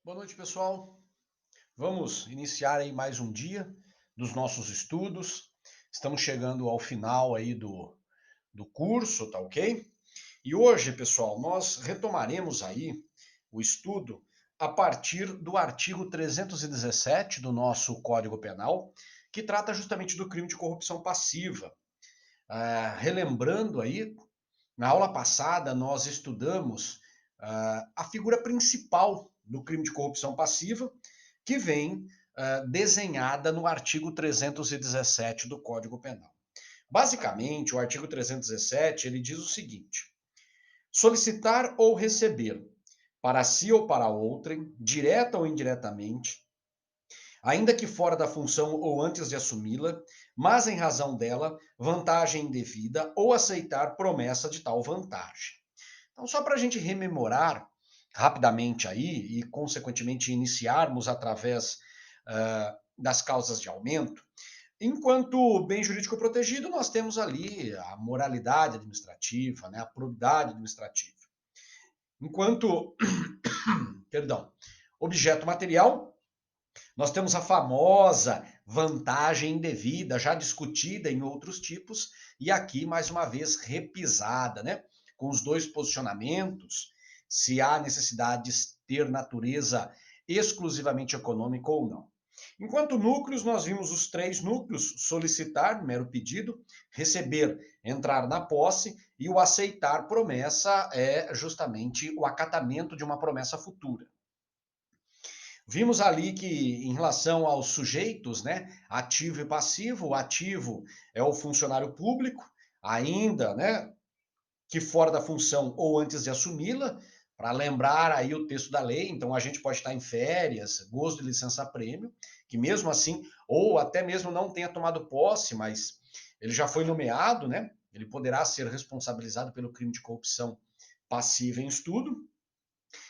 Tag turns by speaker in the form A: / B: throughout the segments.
A: Boa noite, pessoal. Vamos iniciar aí mais um dia dos nossos estudos. Estamos chegando ao final aí do curso, tá ok? E hoje, pessoal, nós retomaremos aí o estudo a partir do artigo 317 do nosso Código Penal, que trata justamente do crime de corrupção passiva. Relembrando aí, na aula passada nós estudamos a figura principal do crime de corrupção passiva, que vem desenhada no artigo 317 do Código Penal. Basicamente, o artigo 317 ele diz o seguinte: solicitar ou receber para si ou para outrem, direta ou indiretamente, ainda que fora da função ou antes de assumi-la, mas em razão dela, vantagem indevida ou aceitar promessa de tal vantagem. Então, só para a gente rememorar rapidamente aí e, consequentemente, iniciarmos através das causas de aumento, enquanto bem jurídico protegido, nós temos ali a moralidade administrativa, né, a probidade administrativa. Enquanto, perdão, objeto material, nós temos a famosa vantagem indevida, já discutida em outros tipos, e aqui, mais uma vez, repisada, né? Com os dois posicionamentos, se há necessidade de ter natureza exclusivamente econômica ou não. Enquanto núcleos, nós vimos os três núcleos: solicitar, mero pedido; receber, entrar na posse; e o aceitar, promessa, é justamente o acatamento de uma promessa futura. Vimos ali que, em relação aos sujeitos, né, ativo e passivo, o ativo é o funcionário público, ainda, né, que fora da função ou antes de assumi-la, para lembrar aí o texto da lei. Então a gente pode estar em férias, gozo de licença-prêmio, que mesmo assim, ou até mesmo não tenha tomado posse, mas ele já foi nomeado, né? Ele poderá ser responsabilizado pelo crime de corrupção passiva em estudo.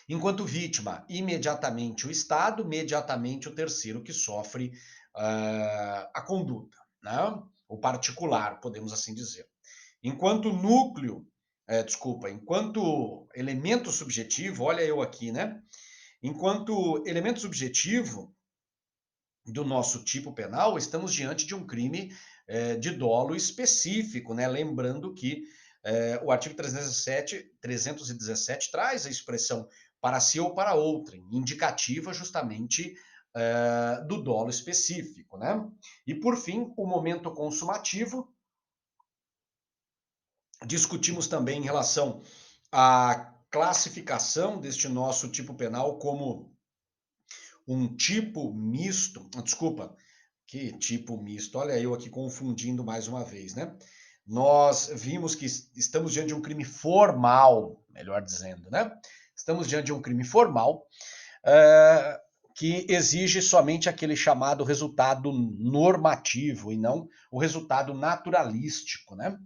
A: Enquanto vítima, imediatamente o Estado, imediatamente o terceiro que sofre a conduta, né? O particular, podemos assim dizer. Enquanto núcleo, enquanto elemento subjetivo, olha eu aqui, né? Enquanto elemento subjetivo do nosso tipo penal, estamos diante de um crime de dolo específico, né? Lembrando que o artigo 317 traz a expressão para si ou para outrem, indicativa justamente do dolo específico, né? E por fim, o momento consumativo. Discutimos também em relação à classificação deste nosso tipo penal como um tipo misto. Desculpa, que tipo misto? Olha eu aqui confundindo mais uma vez, né? Nós vimos que estamos diante de um crime formal, melhor dizendo, né? Estamos diante de um crime formal uh, que exige somente aquele chamado resultado normativo e não o resultado naturalístico, né?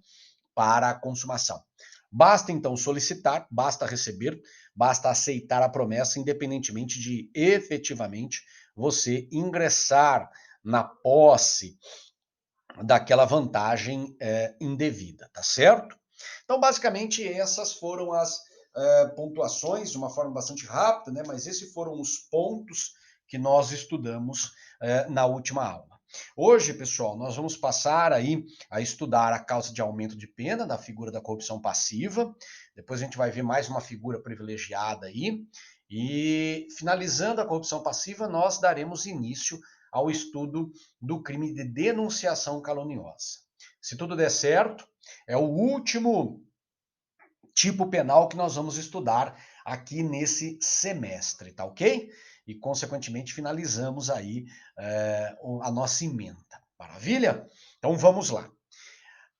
A: Para a consumação. Basta então solicitar, basta receber, basta aceitar a promessa, independentemente de efetivamente você ingressar na posse daquela vantagem indevida, tá certo? Então, basicamente, essas foram as pontuações, de uma forma bastante rápida, né? Mas esses foram os pontos que nós estudamos na última aula. Hoje, pessoal, nós vamos passar aí a estudar a causa de aumento de pena da figura da corrupção passiva. Depois a gente vai ver mais uma figura privilegiada aí. E finalizando a corrupção passiva, nós daremos início ao estudo do crime de denunciação caluniosa. Se tudo der certo, é o último tipo penal que nós vamos estudar aqui nesse semestre, tá ok? E, consequentemente, finalizamos aí a nossa emenda. Maravilha? Então, vamos lá.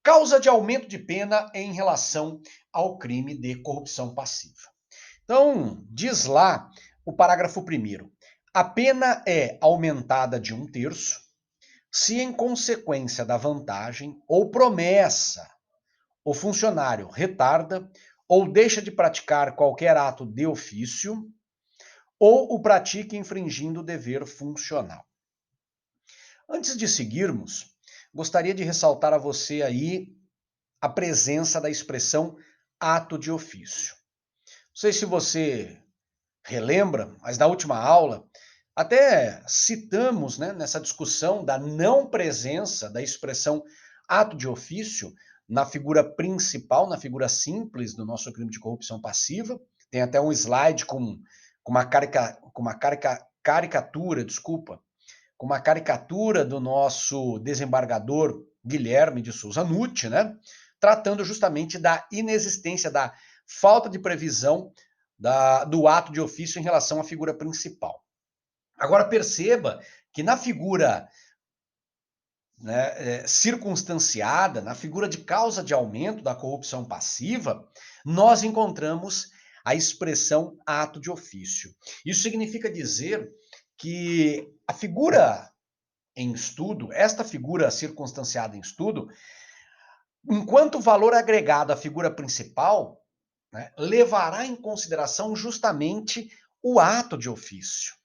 A: Causa de aumento de pena em relação ao crime de corrupção passiva. Então, diz lá o parágrafo 1º. A pena é aumentada de 1/3 se, em consequência da vantagem ou promessa, o funcionário retarda ou deixa de praticar qualquer ato de ofício ou o pratica infringindo o dever funcional. Antes de seguirmos, gostaria de ressaltar a você aí a presença da expressão ato de ofício. Não sei se você relembra, mas na última aula até citamos, né, nessa discussão da não presença da expressão ato de ofício na figura principal, na figura simples do nosso crime de corrupção passiva. Tem até um slide com uma caricatura, desculpa, com uma caricatura do nosso desembargador Guilherme de Souza Nutti, né? Tratando justamente da inexistência, da falta de previsão do ato de ofício em relação à figura principal. Agora perceba que na figura, né, circunstanciada, na figura de causa de aumento da corrupção passiva, nós encontramos a expressão ato de ofício. Isso significa dizer que a figura em estudo, esta figura circunstanciada em estudo, enquanto valor agregado à figura principal, né, levará em consideração justamente o ato de ofício.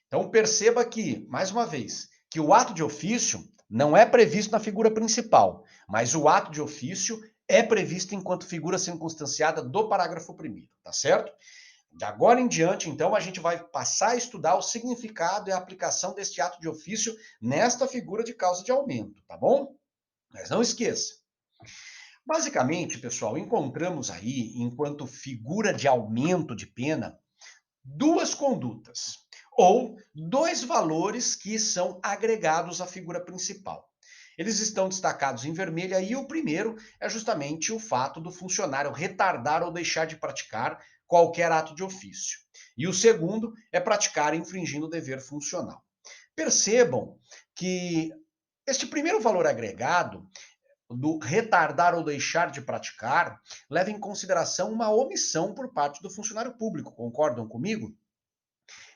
A: Então perceba que, mais uma vez, que o ato de ofício não é previsto na figura principal, mas o ato de ofício é previsto enquanto figura circunstanciada do parágrafo 1º, tá certo? De agora em diante, então, a gente vai passar a estudar o significado e a aplicação deste ato de ofício nesta figura de causa de aumento, tá bom? Mas não esqueça. Basicamente, pessoal, encontramos aí, enquanto figura de aumento de pena, duas condutas, ou dois valores que são agregados à figura principal. Eles estão destacados em vermelho e o primeiro é justamente o fato do funcionário retardar ou deixar de praticar qualquer ato de ofício. E o segundo é praticar infringindo o dever funcional. Percebam que este primeiro valor agregado, do retardar ou deixar de praticar, leva em consideração uma omissão por parte do funcionário público. Concordam comigo?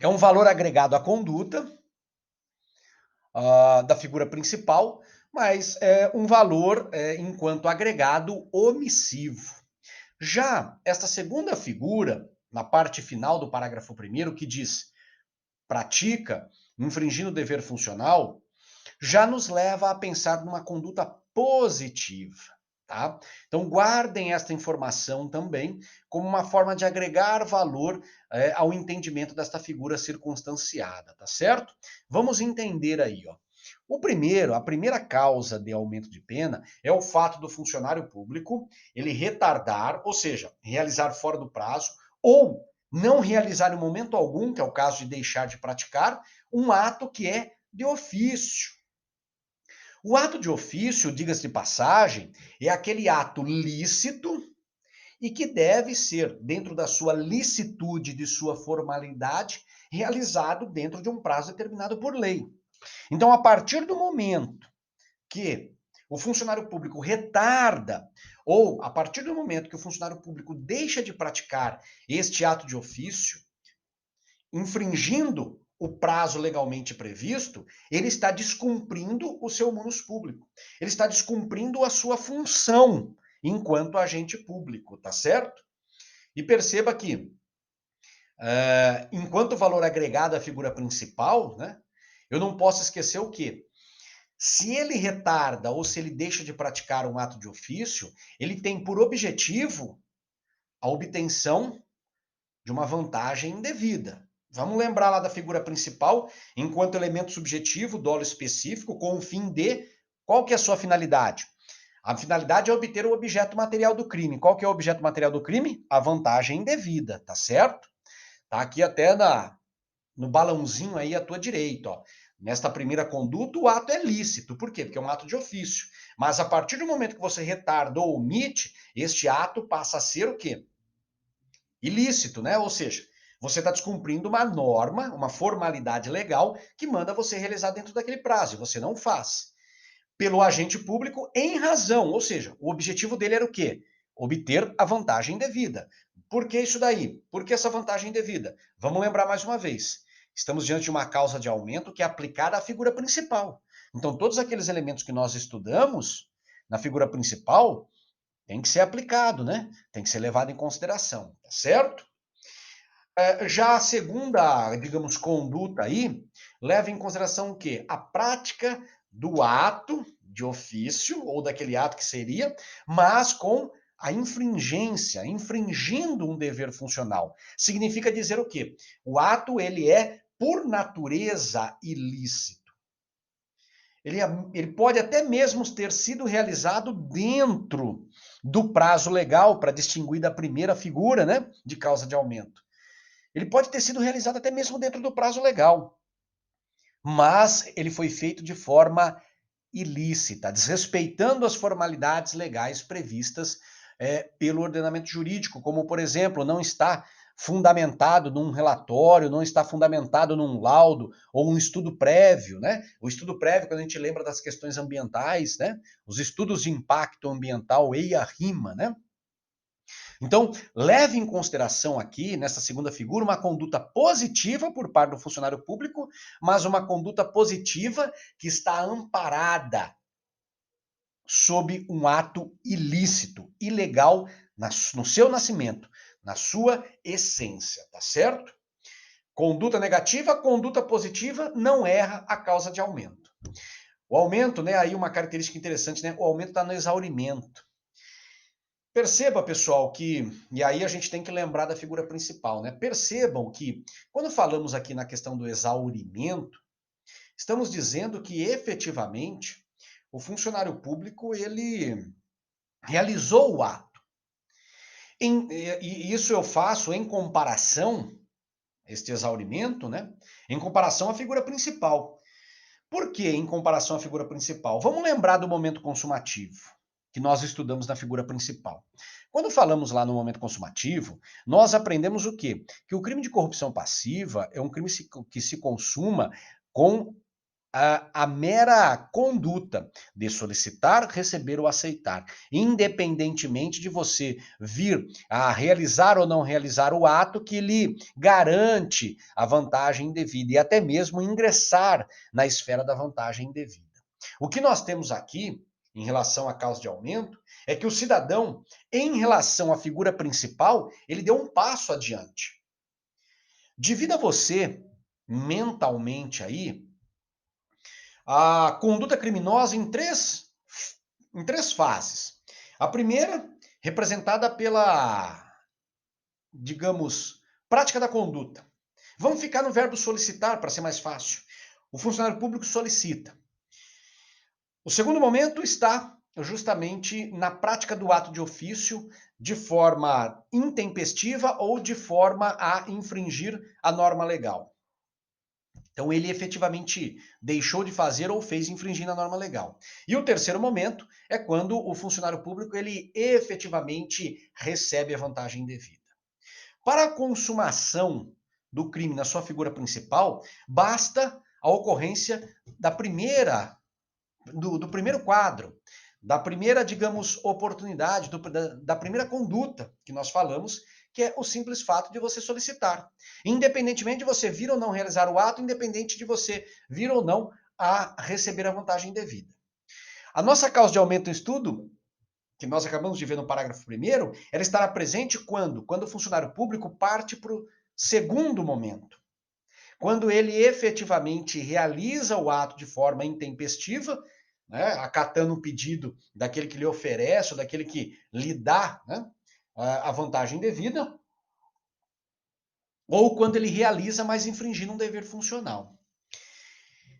A: É um valor agregado à conduta da figura principal, mas é um valor enquanto agregado omissivo. Já esta segunda figura, na parte final do parágrafo 1º, que diz pratica, infringindo o dever funcional, já nos leva a pensar numa conduta positiva. Tá? Então, guardem esta informação também como uma forma de agregar valor ao entendimento desta figura circunstanciada, tá certo? Vamos entender aí, ó. A primeira causa de aumento de pena é o fato do funcionário público ele retardar, ou seja, realizar fora do prazo, ou não realizar em momento algum, que é o caso de deixar de praticar, um ato que é de ofício. O ato de ofício, diga-se de passagem, é aquele ato lícito e que deve ser, dentro da sua licitude, de sua formalidade, realizado dentro de um prazo determinado por lei. Então, a partir do momento que o funcionário público retarda, ou a partir do momento que o funcionário público deixa de praticar este ato de ofício, infringindo o prazo legalmente previsto, ele está descumprindo o seu munus público. Ele está descumprindo a sua função enquanto agente público, tá certo? E perceba que, enquanto valor agregado à figura principal, né, eu não posso esquecer o quê? Se ele retarda ou se ele deixa de praticar um ato de ofício, ele tem por objetivo a obtenção de uma vantagem indevida. Vamos lembrar lá da figura principal, enquanto elemento subjetivo, dolo específico, com o fim de... Qual que é a sua finalidade? A finalidade é obter o objeto material do crime. Qual que é o objeto material do crime? A vantagem indevida, tá certo? Tá aqui até no balãozinho aí à tua direita, ó. Nesta primeira conduta, o ato é lícito. Por quê? Porque é um ato de ofício. Mas a partir do momento que você retarda ou omite, este ato passa a ser o quê? Ilícito, né? Ou seja, você está descumprindo uma norma, uma formalidade legal que manda você realizar dentro daquele prazo, e você não faz. Pelo agente público em razão, ou seja, o objetivo dele era o quê? Obter a vantagem devida. Por que isso daí? Por que essa vantagem devida? Vamos lembrar mais uma vez. Estamos diante de uma causa de aumento que é aplicada à figura principal. Então, todos aqueles elementos que nós estudamos na figura principal tem que ser aplicado, né? Tem que ser levado em consideração, tá certo? Já a segunda, digamos, conduta aí, leva em consideração o quê? A prática do ato de ofício, ou daquele ato que seria, mas com a infringência, infringindo um dever funcional. Significa dizer o quê? O ato ele é, por natureza, ilícito. Ele pode até mesmo ter sido realizado dentro do prazo legal, para distinguir da primeira figura, né, de causa de aumento. Ele pode ter sido realizado até mesmo dentro do prazo legal, mas ele foi feito de forma ilícita, desrespeitando as formalidades legais previstas pelo ordenamento jurídico, como, por exemplo, não está fundamentado num relatório, não está fundamentado num laudo ou um estudo prévio, né? O estudo prévio, quando a gente lembra das questões ambientais, né? Os estudos de impacto ambiental e a RIMA, né? Então, leve em consideração aqui, nessa segunda figura, uma conduta positiva por parte do funcionário público, mas uma conduta positiva que está amparada sob um ato ilícito, ilegal no seu nascimento, na sua essência, tá certo? Conduta negativa, conduta positiva não erra a causa de aumento. O aumento, né, aí uma característica interessante, né, o aumento está no exaurimento. Perceba, pessoal, que, e aí a gente tem que lembrar da figura principal, né? Percebam que, quando falamos aqui na questão do exaurimento, estamos dizendo que efetivamente o funcionário público ele realizou o ato. E isso eu faço em comparação, este exaurimento, né? Em comparação à figura principal. Por que em comparação à figura principal? Vamos lembrar do momento consumativo, que nós estudamos na figura principal. Quando falamos lá no momento consumativo, nós aprendemos o quê? Que o crime de corrupção passiva é um crime que se consuma com a mera conduta de solicitar, receber ou aceitar, independentemente de você vir a realizar ou não realizar o ato que lhe garante a vantagem indevida e até mesmo ingressar na esfera da vantagem indevida. O que nós temos aqui, em relação à causa de aumento, é que o cidadão, em relação à figura principal, ele deu um passo adiante. Divida você mentalmente aí a conduta criminosa em três fases. A primeira, representada pela, digamos, prática da conduta. Vamos ficar no verbo solicitar para ser mais fácil. O funcionário público solicita. O segundo momento está justamente na prática do ato de ofício de forma intempestiva ou de forma a infringir a norma legal. Então, ele efetivamente deixou de fazer ou fez infringindo a norma legal. E o terceiro momento é quando o funcionário público ele efetivamente recebe a vantagem indevida. Para a consumação do crime na sua figura principal, basta a ocorrência da primeira, do primeiro quadro, da primeira, digamos, oportunidade, da primeira conduta que nós falamos, que é o simples fato de você solicitar. Independentemente de você vir ou não realizar o ato, independente de você vir ou não a receber a vantagem devida. A nossa causa de aumento no estudo, que nós acabamos de ver no parágrafo 1º, ela estará presente quando? Quando o funcionário público parte para o segundo momento. Quando ele efetivamente realiza o ato de forma intempestiva, né, acatando um pedido daquele que lhe oferece, ou daquele que lhe dá, né, a vantagem devida, ou quando ele realiza, mas infringindo um dever funcional.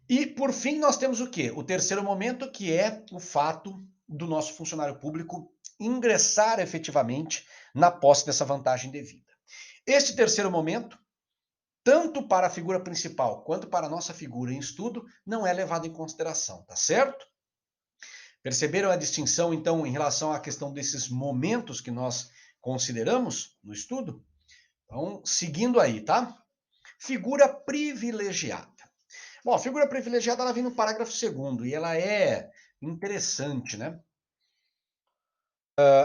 A: E, por fim, nós temos o quê? O terceiro momento, que é o fato do nosso funcionário público ingressar efetivamente na posse dessa vantagem devida. Este terceiro momento, tanto para a figura principal quanto para a nossa figura em estudo, não é levado em consideração, tá certo? Perceberam a distinção, então, em relação à questão desses momentos que nós consideramos no estudo? Então, seguindo aí, tá? Figura privilegiada. Bom, a figura privilegiada ela vem no parágrafo 2º e ela é interessante, né?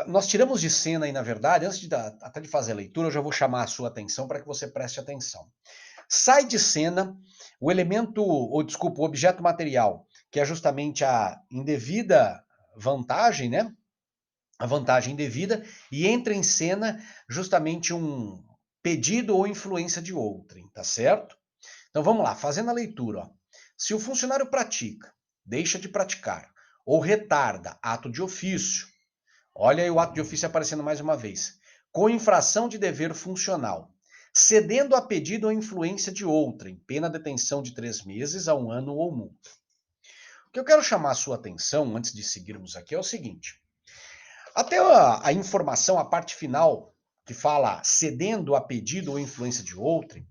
A: Nós tiramos de cena aí, na verdade, antes até de fazer a leitura, eu já vou chamar a sua atenção para que você preste atenção. Sai de cena o elemento, ou desculpa, o objeto material, que é justamente a indevida vantagem, né? A vantagem indevida, e entra em cena justamente um pedido ou influência de outrem, tá certo? Então vamos lá, fazendo a leitura. Ó. Se o funcionário pratica, deixa de praticar, ou retarda ato de ofício, Olha aí o ato de ofício aparecendo mais uma vez. Com infração de dever funcional, cedendo a pedido ou influência de outrem, pena detenção de 3 meses a 1 ano ou multa. O que eu quero chamar a sua atenção, antes de seguirmos aqui, é o seguinte. Até a informação, a parte final, que fala cedendo a pedido ou influência de outrem,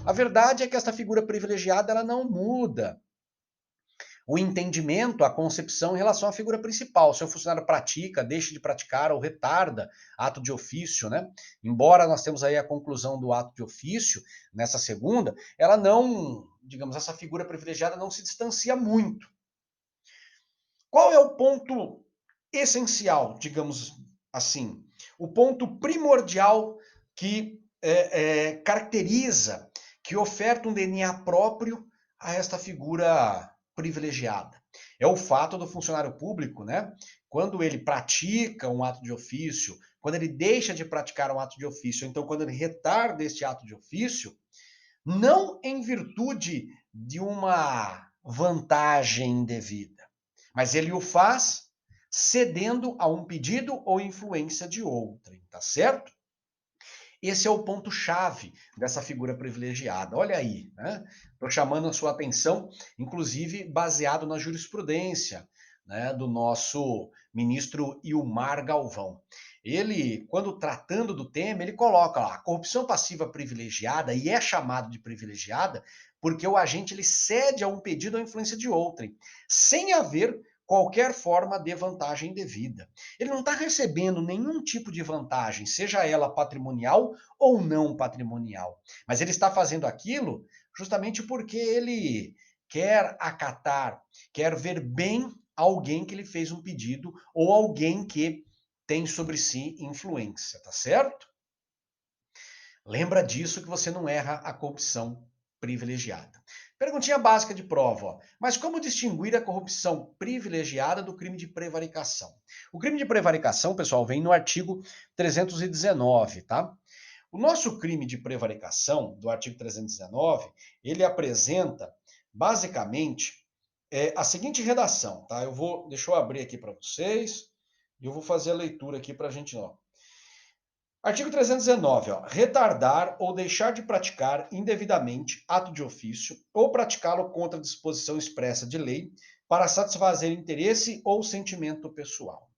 A: a verdade é que esta figura privilegiada ela não muda o entendimento, a concepção em relação à figura principal. Se o funcionário pratica, deixa de praticar ou retarda ato de ofício, né? Embora nós temos aí a conclusão do ato de ofício, nessa segunda, ela não, digamos, essa figura privilegiada não se distancia muito. Qual é o ponto essencial, digamos assim? O ponto primordial que caracteriza, que oferta um DNA próprio a esta figura privilegiada. É o fato do funcionário público, né? Quando ele pratica um ato de ofício, quando ele deixa de praticar um ato de ofício, então quando ele retarda este ato de ofício, não em virtude de uma vantagem indevida, mas ele o faz cedendo a um pedido ou influência de outrem, tá certo? Esse é o ponto-chave dessa figura privilegiada. Olha aí, né? Estou chamando a sua atenção, inclusive baseado na jurisprudência, né, do nosso ministro Ilmar Galvão. Ele, quando tratando do tema, ele coloca lá, a corrupção passiva privilegiada, e é chamado de privilegiada, porque o agente ele cede a um pedido ou influência de outrem, sem haver qualquer forma de vantagem devida. Ele não está recebendo nenhum tipo de vantagem, seja ela patrimonial ou não patrimonial. Mas ele está fazendo aquilo justamente porque ele quer acatar, quer ver bem alguém que lhe fez um pedido ou alguém que tem sobre si influência, tá certo? Lembra disso que você não erra a corrupção privilegiada. Perguntinha básica de prova, ó. Mas como distinguir a corrupção privilegiada do crime de prevaricação? O crime de prevaricação, pessoal, vem no artigo 319, tá? O nosso crime de prevaricação, do artigo 319, ele apresenta, basicamente, a seguinte redação, tá? Deixa eu abrir aqui para vocês, e eu vou fazer a leitura aqui para a gente, ó. Artigo 319, ó, retardar ou deixar de praticar indevidamente ato de ofício ou praticá-lo contra disposição expressa de lei para satisfazer interesse ou sentimento pessoal.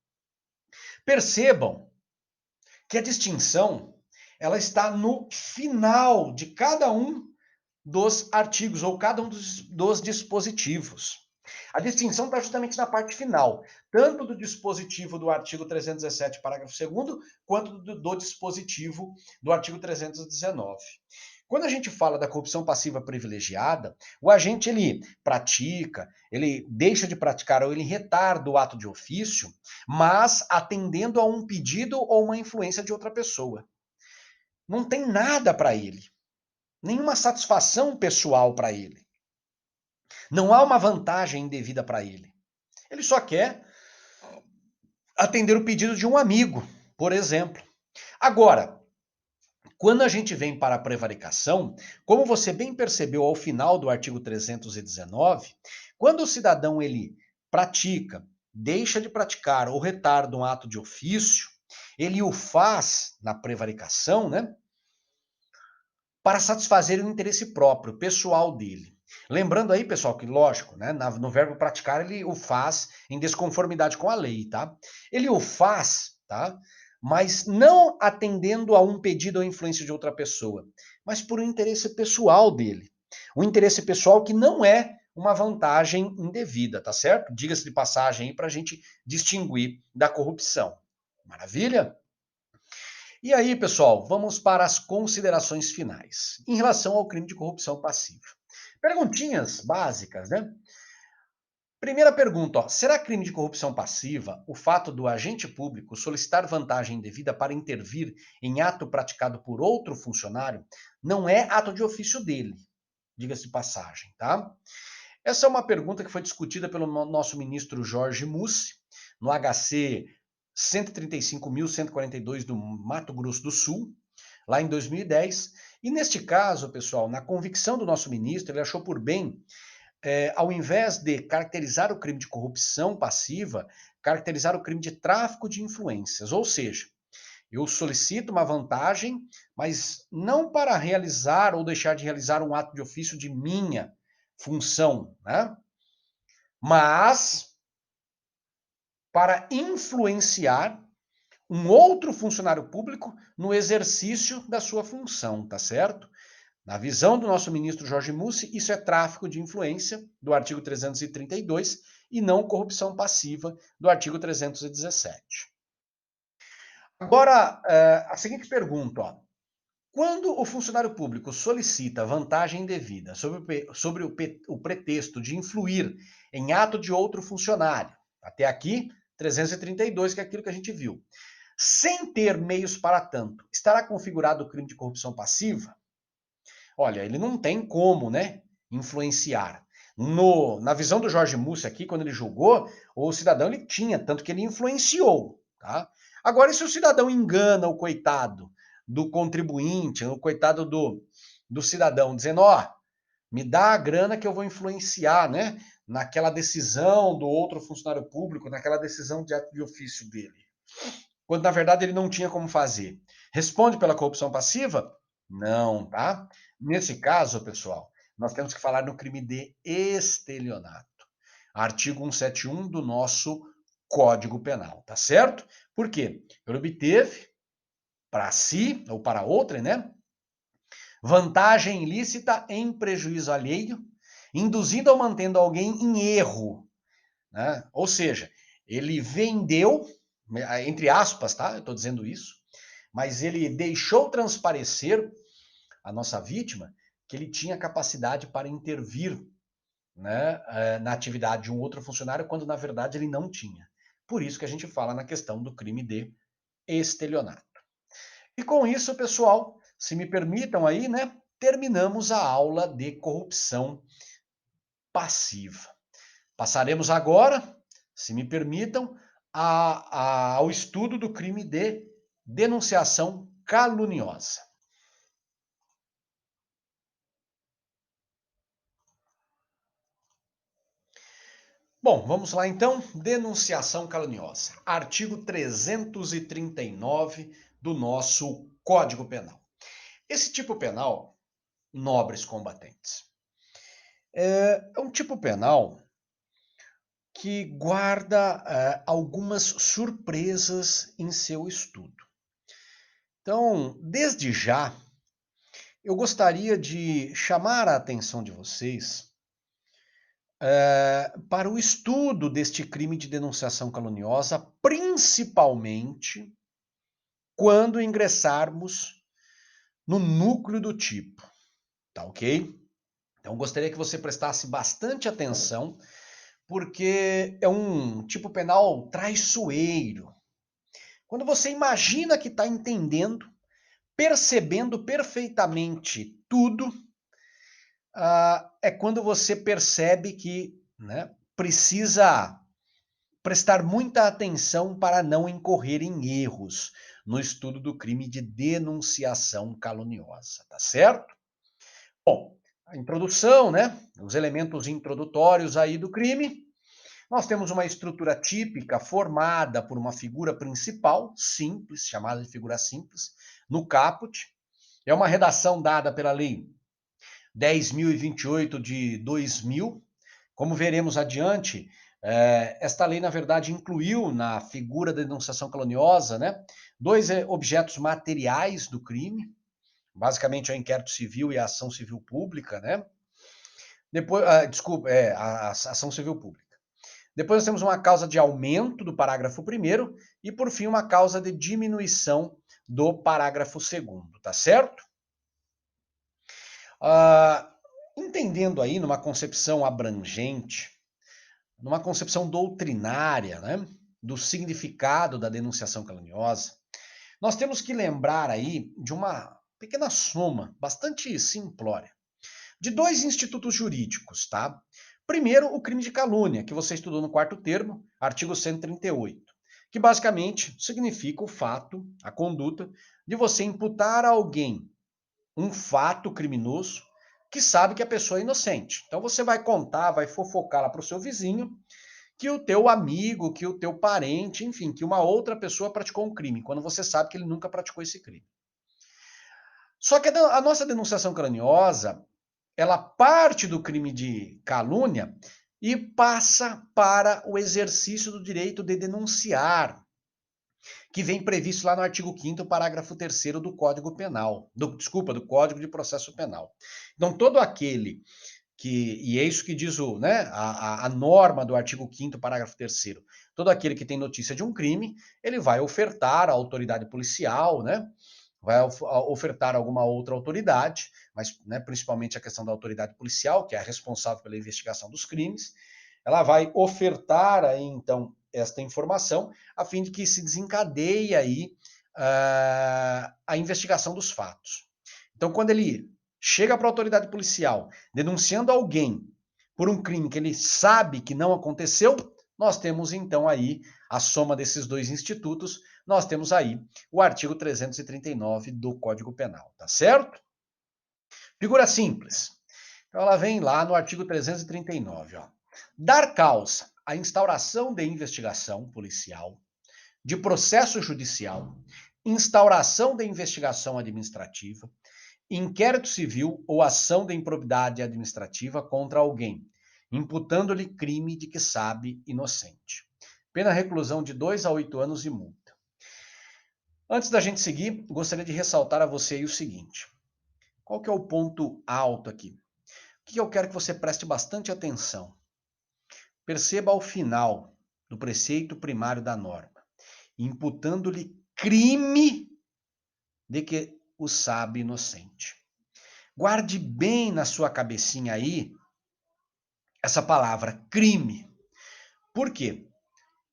A: Percebam que a distinção ela está no final de cada um dos artigos ou cada um dos dispositivos. A distinção está justamente na parte final, tanto do dispositivo do artigo 317, parágrafo 2º, quanto do dispositivo do artigo 319. Quando a gente fala da corrupção passiva privilegiada, o agente ele pratica, ele deixa de praticar ou ele retarda o ato de ofício, mas atendendo a um pedido ou uma influência de outra pessoa. Não tem nada para ele, nenhuma satisfação pessoal para ele. Não há uma vantagem indevida para ele. Ele só quer atender o pedido de um amigo, por exemplo. Agora, quando a gente vem para a prevaricação, como você bem percebeu ao final do artigo 319, quando o cidadão ele pratica, deixa de praticar ou retarda um ato de ofício, ele o faz na prevaricação, né, para satisfazer o interesse próprio, pessoal dele. Lembrando aí, pessoal, que lógico, né, no verbo praticar ele o faz em desconformidade com a lei, tá? Ele o faz, tá? Mas não atendendo a um pedido ou influência de outra pessoa, mas por um interesse pessoal dele. Um interesse pessoal que não é uma vantagem indevida, tá certo? Diga-se de passagem aí para a gente distinguir da corrupção. Maravilha? E aí, pessoal, vamos para as considerações finais em relação ao crime de corrupção passiva. Perguntinhas básicas, né? Primeira pergunta, ó, será crime de corrupção passiva o fato do agente público solicitar vantagem indevida para intervir em ato praticado por outro funcionário? Não é ato de ofício dele, diga-se de passagem, tá? Essa é uma pergunta que foi discutida pelo nosso ministro Jorge Mussi, no HC 135.142 do Mato Grosso do Sul, lá em 2010. E neste caso, pessoal, na convicção do nosso ministro, ele achou por bem, ao invés de caracterizar o crime de corrupção passiva, caracterizar o crime de tráfico de influências, ou seja, eu solicito uma vantagem, mas não para realizar ou deixar de realizar um ato de ofício de minha função, né? Mas para influenciar um outro funcionário público no exercício da sua função, tá certo? Na visão do nosso ministro Jorge Mussi, isso é tráfico de influência, do artigo 332, e não corrupção passiva, do artigo 317. Agora, a seguinte pergunta, ó. Quando o funcionário público solicita vantagem indevida sobre o pretexto de influir em ato de outro funcionário, até aqui, 332, que é aquilo que a gente viu, sem ter meios para tanto, estará configurado o crime de corrupção passiva? Olha, ele não tem como, né, influenciar. Na visão do Jorge Mussi aqui, quando ele julgou, o cidadão ele tinha, tanto que ele influenciou, tá? Agora, e se o cidadão engana o coitado do contribuinte, o coitado do cidadão, dizendo, ó, me dá a grana que eu vou influenciar, né, naquela decisão do outro funcionário público, naquela decisão de ato de ofício dele, quando na verdade ele não tinha como fazer. Responde pela corrupção passiva? Não, tá? Nesse caso, pessoal, nós temos que falar no crime de estelionato. Artigo 171 do nosso Código Penal, tá certo? Por quê? Ele obteve para si ou para outra, né? Vantagem ilícita em prejuízo alheio, induzindo ou mantendo alguém em erro, né? Ou seja, ele vendeu, entre aspas, tá? Eu estou dizendo isso, mas ele deixou transparecer a nossa vítima que ele tinha capacidade para intervir, né, na atividade de um outro funcionário, quando na verdade ele não tinha. Por isso que a gente fala na questão do crime de estelionato. E com isso, pessoal, se me permitam aí, né, terminamos a aula de corrupção passiva. Passaremos agora, se me permitam, ao estudo do crime de denunciação caluniosa. Bom, vamos lá então. Denunciação caluniosa. Artigo 339 do nosso Código Penal. Esse tipo penal, nobres combatentes, é um tipo penal que guarda algumas surpresas em seu estudo. Então, desde já, eu gostaria de chamar a atenção de vocês para o estudo deste crime de denunciação caluniosa, principalmente quando ingressarmos no núcleo do tipo, tá ok? Então, gostaria que você prestasse bastante atenção, porque é um tipo penal traiçoeiro. Quando você imagina que está entendendo, percebendo perfeitamente tudo, é quando você percebe que, né, precisa prestar muita atenção para não incorrer em erros no estudo do crime de denunciação caluniosa, tá certo? Bom, a introdução, né? Os elementos introdutórios aí do crime. Nós temos uma estrutura típica formada por uma figura principal, simples, chamada de figura simples, no caput. É uma redação dada pela Lei 10.028 de 2000. Como veremos adiante, esta lei, na verdade, incluiu na figura da denunciação caluniosa, né, dois objetos materiais do crime, basicamente é o inquérito civil e a ação civil pública, né? Depois, desculpa, a ação civil pública. Depois nós temos uma causa de aumento do parágrafo 1º e, por fim, uma causa de diminuição do parágrafo 2º, tá certo? Entendendo aí numa concepção abrangente, numa concepção doutrinária, né, do significado da denunciação caluniosa, nós temos que lembrar aí de uma pequena soma, bastante simplória, de dois institutos jurídicos, tá? Primeiro, o crime de calúnia, que você estudou no quarto termo, artigo 138, que basicamente significa o fato, a conduta, de você imputar a alguém um fato criminoso que sabe que a pessoa é inocente. Então você vai contar, vai fofocar lá para o seu vizinho que o teu amigo, que o teu parente, enfim, que uma outra pessoa praticou um crime, quando você sabe que ele nunca praticou esse crime. Só que a nossa denunciação calaniosa, ela parte do crime de calúnia e passa para o exercício do direito de denunciar, que vem previsto lá no artigo 5º, parágrafo 3º do Código Penal, do Código de Processo Penal. Então, todo aquele e é isso que diz a norma do artigo 5º, parágrafo 3º, todo aquele que tem notícia de um crime, ele vai ofertar à autoridade policial, né? Vai ofertar alguma outra autoridade, mas principalmente a questão da autoridade policial, que é a responsável pela investigação dos crimes, ela vai ofertar aí, então, esta informação, a fim de que se desencadeie aí a investigação dos fatos. Então, quando ele chega para a autoridade policial denunciando alguém por um crime que ele sabe que não aconteceu, nós temos então aí a soma desses dois institutos, nós temos aí o artigo 339 do Código Penal, tá certo? Figura simples. Então ela vem lá no artigo 339, ó. Dar causa à instauração de investigação policial, de processo judicial, instauração de investigação administrativa, inquérito civil ou ação de improbidade administrativa contra alguém, imputando-lhe crime de que sabe inocente. Pena reclusão de 2 a 8 anos e multa. Antes da gente seguir, gostaria de ressaltar a você aí o seguinte. Qual que é o ponto alto aqui? O que eu quero que você preste bastante atenção. Perceba ao final do preceito primário da norma, imputando-lhe crime de que o sabe inocente. Guarde bem na sua cabecinha aí essa palavra, crime. Por quê?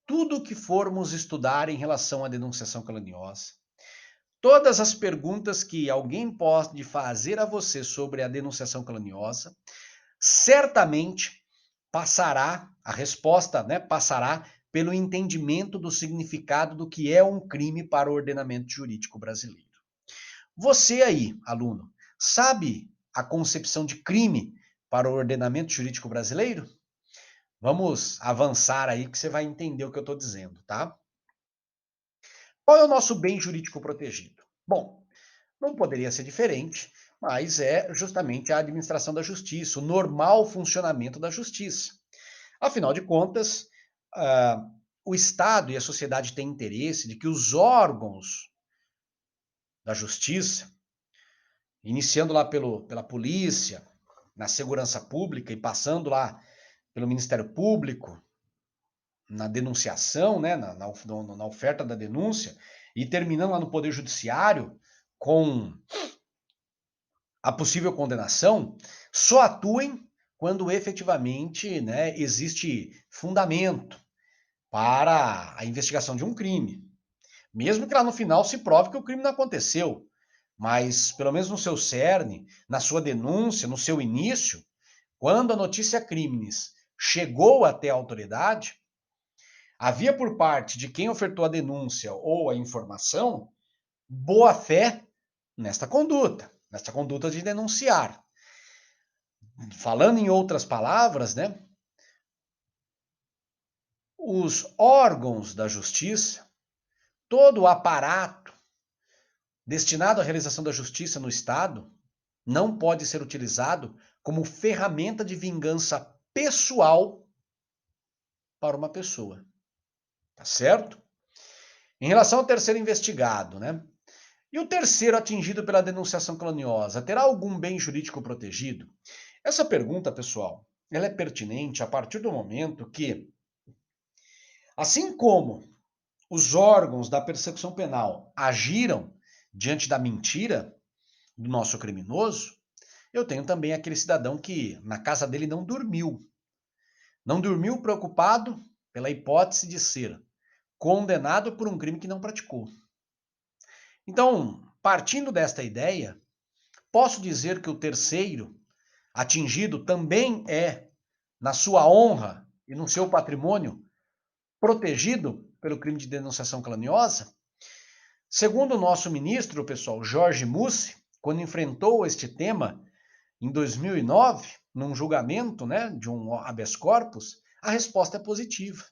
A: Tudo que formos estudar em relação à denunciação caluniosa, todas as perguntas que alguém pode fazer a você sobre a denunciação caluniosa, certamente a resposta, passará pelo entendimento do significado do que é um crime para o ordenamento jurídico brasileiro. Você aí, aluno, sabe a concepção de crime para o ordenamento jurídico brasileiro? Vamos avançar aí que você vai entender o que eu estou dizendo, tá? Qual é o nosso bem jurídico protegido? Bom, não poderia ser diferente, mas é justamente a administração da justiça, o normal funcionamento da justiça. Afinal de contas, o Estado e a sociedade têm interesse de que os órgãos da justiça, iniciando lá pela polícia, na segurança pública e passando lá pelo Ministério Público, na denunciação, na oferta da denúncia, e terminando lá no Poder Judiciário com a possível condenação, só atuem quando efetivamente existe fundamento para a investigação de um crime. Mesmo que lá no final se prove que o crime não aconteceu, mas pelo menos no seu cerne, na sua denúncia, no seu início, quando a notícia crimes chegou até a autoridade, havia por parte de quem ofertou a denúncia ou a informação boa fé nesta conduta de denunciar. Falando em outras palavras, os órgãos da justiça, todo o aparato destinado à realização da justiça no Estado, não pode ser utilizado como ferramenta de vingança pessoal para uma pessoa. Tá certo? Em relação ao terceiro investigado, E o terceiro atingido pela denunciação caluniosa, terá algum bem jurídico protegido? Essa pergunta, pessoal, ela é pertinente a partir do momento que, assim como os órgãos da persecução penal agiram diante da mentira do nosso criminoso, eu tenho também aquele cidadão que na casa dele não dormiu. Não dormiu preocupado pela hipótese de ser condenado por um crime que não praticou. Então, partindo desta ideia, posso dizer que o terceiro atingido também é, na sua honra e no seu patrimônio, protegido pelo crime de denunciação caluniosa? Segundo o nosso ministro, pessoal, Jorge Mussi, quando enfrentou este tema em 2009, num julgamento de um habeas corpus, A resposta é positiva.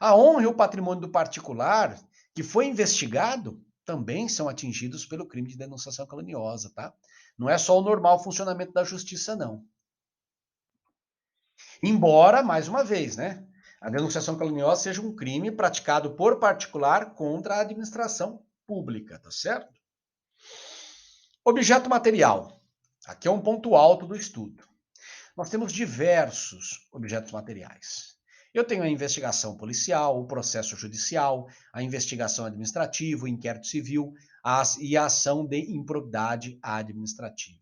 A: A honra e o patrimônio do particular que foi investigado também são atingidos pelo crime de denunciação caluniosa, tá? Não é só o normal funcionamento da justiça, não. Embora, mais uma vez, né, a denunciação caluniosa seja um crime praticado por particular contra a administração pública, tá certo? Objeto material. Aqui é um ponto alto do estudo. Nós temos diversos objetos materiais. Eu tenho a investigação policial, o processo judicial, a investigação administrativa, o inquérito civil e a ação de improbidade administrativa.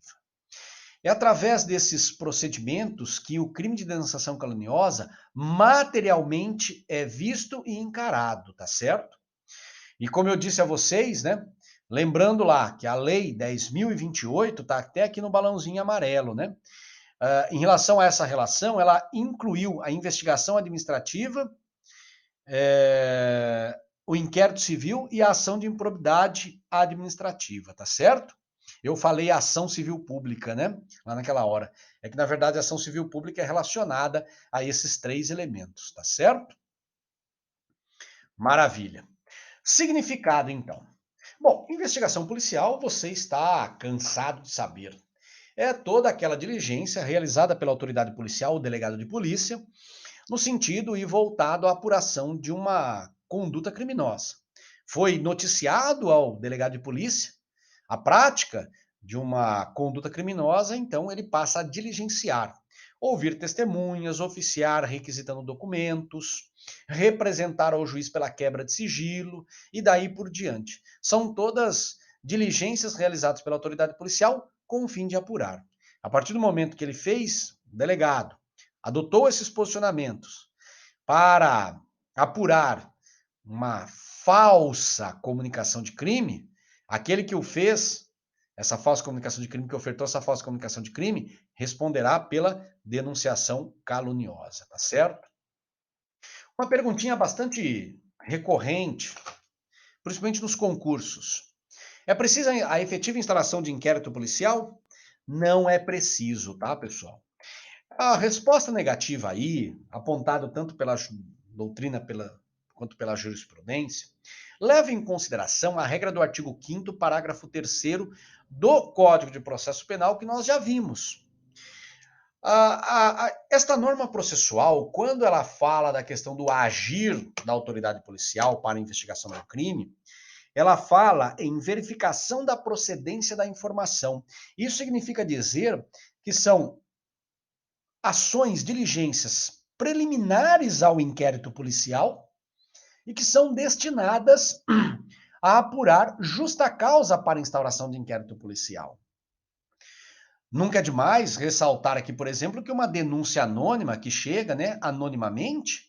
A: É através desses procedimentos que o crime de denunciação caluniosa materialmente é visto e encarado, tá certo? E como eu disse a vocês, né? Lembrando lá que a Lei 10.028 está até aqui no balãozinho amarelo, né? Em relação a essa relação, ela incluiu a investigação administrativa, o inquérito civil e a ação de improbidade administrativa, tá certo? Eu falei ação civil pública, né? Lá naquela hora. É que, na verdade, a ação civil pública é relacionada a esses três elementos, tá certo? Maravilha. Significado, então. Bom, investigação policial, você está cansado de saber. É toda aquela diligência realizada pela autoridade policial ou delegado de polícia, no sentido e voltado à apuração de uma conduta criminosa. Foi noticiado ao delegado de polícia a prática de uma conduta criminosa, então ele passa a diligenciar, ouvir testemunhas, oficiar requisitando documentos, representar ao juiz pela quebra de sigilo e daí por diante. São todas diligências realizadas pela autoridade policial com o fim de apurar. A partir do momento que ele fez, o delegado adotou esses posicionamentos para apurar uma falsa comunicação de crime, aquele que o fez, essa falsa comunicação de crime, que ofertou essa falsa comunicação de crime, responderá pela denunciação caluniosa, tá certo? Uma perguntinha bastante recorrente, principalmente nos concursos. É preciso a efetiva instalação de inquérito policial? Não é preciso, tá, pessoal? A resposta negativa aí, apontada tanto pela doutrina quanto pela jurisprudência, leva em consideração a regra do artigo 5º, parágrafo 3º do Código de Processo Penal, que nós já vimos. Esta norma processual, quando ela fala da questão do agir da autoridade policial para a investigação do crime, ela fala em verificação da procedência da informação. Isso significa dizer que são ações, diligências preliminares ao inquérito policial e que são destinadas a apurar justa causa para a instauração de inquérito policial. Nunca é demais ressaltar aqui, por exemplo, que uma denúncia anônima que chega, né, anonimamente,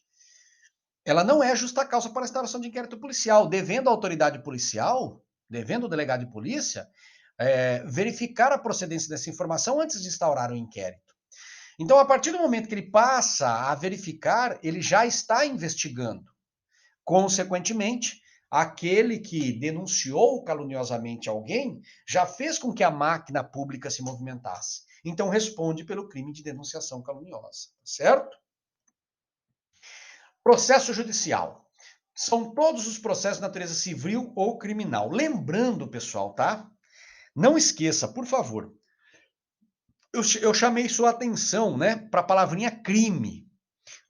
A: ela não é justa causa para a instauração de inquérito policial, devendo a autoridade policial, devendo o delegado de polícia, verificar a procedência dessa informação antes de instaurar o inquérito. Então, a partir do momento que ele passa a verificar, ele já está investigando. Consequentemente, aquele que denunciou caluniosamente alguém já fez com que a máquina pública se movimentasse. Então, responde pelo crime de denunciação caluniosa, certo? Processo judicial. São todos os processos de natureza civil ou criminal. Lembrando, pessoal, tá? Não esqueça, por favor. Eu chamei sua atenção, né, para a palavrinha crime.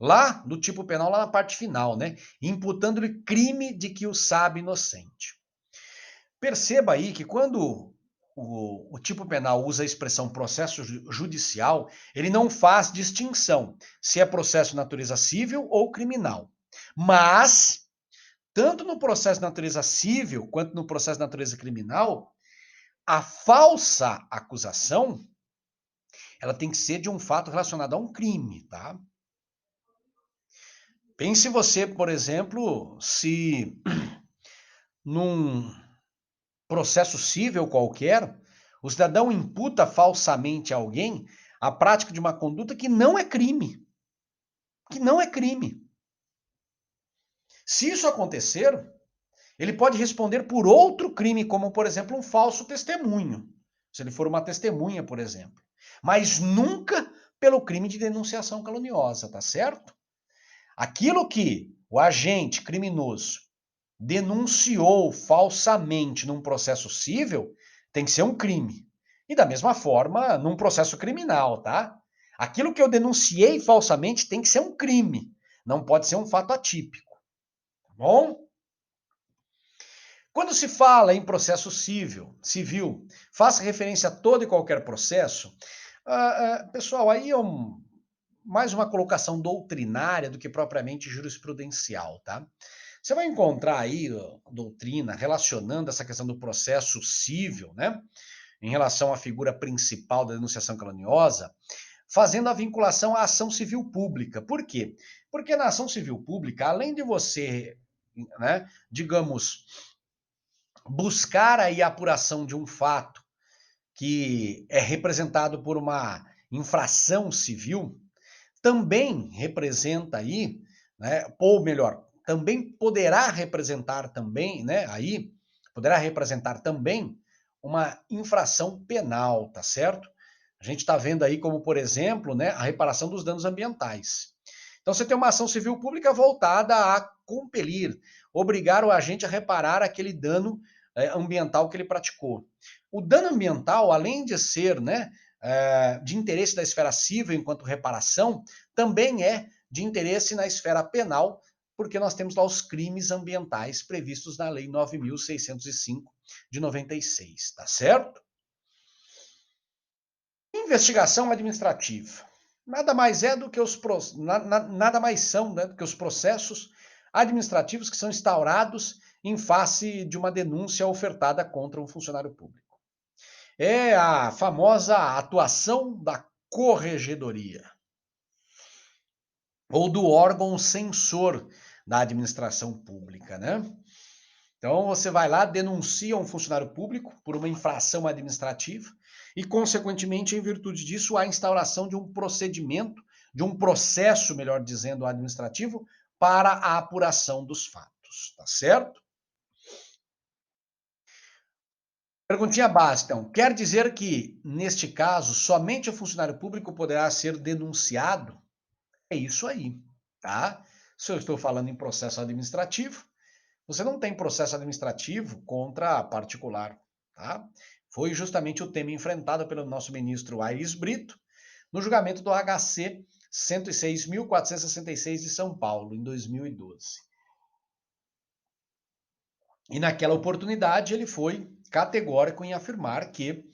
A: Lá do tipo penal, lá na parte final, né? Imputando-lhe crime de que o sabe inocente. Perceba aí que quando o tipo penal usa a expressão processo judicial, ele não faz distinção se é processo de natureza civil ou criminal. Mas, tanto no processo de natureza civil quanto no processo de natureza criminal, a falsa acusação, ela tem que ser de um fato relacionado a um crime, tá? Pense você, por exemplo, se num processo civil qualquer, o cidadão imputa falsamente a alguém a prática de uma conduta que não é crime. Que não é crime. Se isso acontecer, ele pode responder por outro crime, como, por exemplo, um falso testemunho. Se ele for uma testemunha, por exemplo. Mas nunca pelo crime de denunciação caluniosa, tá certo? Aquilo que o agente criminoso denunciou falsamente num processo civil tem que ser um crime. E da mesma forma, num processo criminal, tá? Aquilo que eu denunciei falsamente tem que ser um crime, não pode ser um fato atípico, tá bom? Quando se fala em processo civil, faça referência a todo e qualquer processo. Pessoal, aí é mais uma colocação doutrinária do que propriamente jurisprudencial, tá? Você vai encontrar aí doutrina relacionando essa questão do processo civil, né, em relação à figura principal da denunciação caluniosa, fazendo a vinculação à ação civil pública. Por quê? Porque na ação civil pública, além de você, né, digamos, buscar aí a apuração de um fato que é representado por uma infração civil, também representa aí, né, ou melhor, também poderá representar também, né, aí poderá representar também uma infração penal, tá certo? A gente está vendo aí como, por exemplo, né, a reparação dos danos ambientais. Então você tem uma ação civil pública voltada a compelir, obrigar o agente a reparar aquele dano ambiental que ele praticou. O dano ambiental, além de ser, né, de interesse da esfera civil enquanto reparação, também é de interesse na esfera penal, porque nós temos lá os crimes ambientais previstos na Lei 9.605 de 96, tá certo? Investigação administrativa. Nada mais é do que nada mais são, né, do que os processos administrativos que são instaurados em face de uma denúncia ofertada contra um funcionário público. É a famosa atuação da corregedoria ou do órgão censor da administração pública, né? Então você vai lá, denuncia um funcionário público por uma infração administrativa e, consequentemente, em virtude disso, há a instauração de um procedimento, de um processo, melhor dizendo, administrativo, para a apuração dos fatos, tá certo? Perguntinha básica, então. Quer dizer que, neste caso, somente o funcionário público poderá ser denunciado? É isso aí, tá? Se eu estou falando em processo administrativo, você não tem processo administrativo contra particular, tá? Foi justamente o tema enfrentado pelo nosso ministro Aires Brito no julgamento do HC 106.466 de São Paulo, em 2012. E naquela oportunidade ele foi categórico em afirmar que,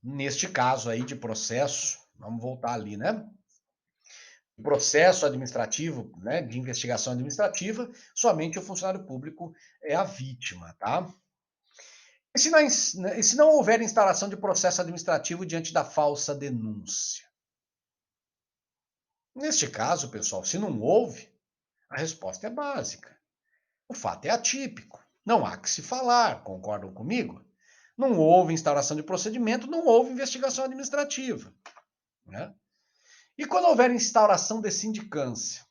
A: neste caso aí de processo, vamos voltar ali, né? Processo administrativo, né, de investigação administrativa, somente o funcionário público é a vítima, tá? E se não houver instalação de processo administrativo diante da falsa denúncia? Neste caso, pessoal, se não houve, a resposta é básica. O fato é atípico. Não há que se falar, concordam comigo? Não houve instauração de procedimento, não houve investigação administrativa, né? E quando houver instauração de sindicância?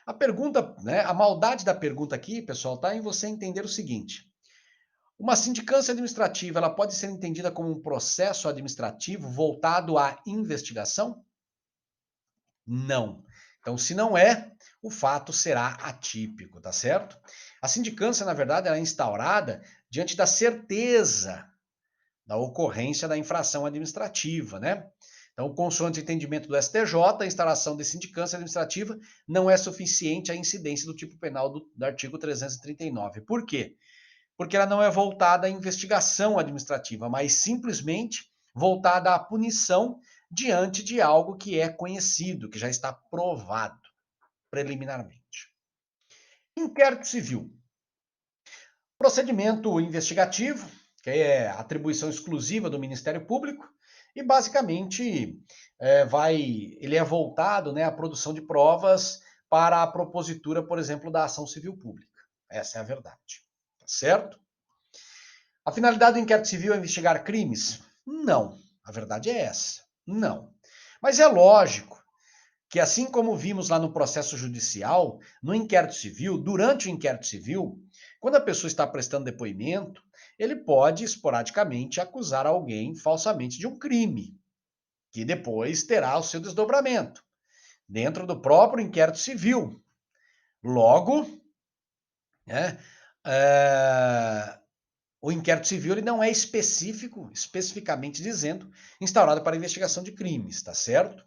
A: A pergunta, né, a maldade da pergunta aqui, pessoal, está em você entender o seguinte: uma sindicância administrativa, ela pode ser entendida como um processo administrativo voltado à investigação? Não. Então, se não é, o fato será atípico, tá certo? A sindicância, na verdade, ela é instaurada diante da certeza da ocorrência da infração administrativa, né? Então, consoante o entendimento do STJ, a instalação de sindicância administrativa não é suficiente à incidência do tipo penal do artigo 339. Por quê? Porque ela não é voltada à investigação administrativa, mas simplesmente voltada à punição diante de algo que é conhecido, que já está provado preliminarmente. Inquérito civil. Procedimento investigativo, que é atribuição exclusiva do Ministério Público, e basicamente ele é voltado, né, à produção de provas para a propositura, por exemplo, da ação civil pública. Essa é a verdade. Tá certo? A finalidade do inquérito civil é investigar crimes? Não. A verdade é essa. Não. Mas é lógico que, assim como vimos lá no processo judicial, no inquérito civil, durante o inquérito civil, quando a pessoa está prestando depoimento, ele pode esporadicamente acusar alguém falsamente de um crime, que depois terá o seu desdobramento dentro do próprio inquérito civil. Logo, né, o inquérito civil ele não é especificamente dizendo, instaurado para investigação de crimes, tá certo?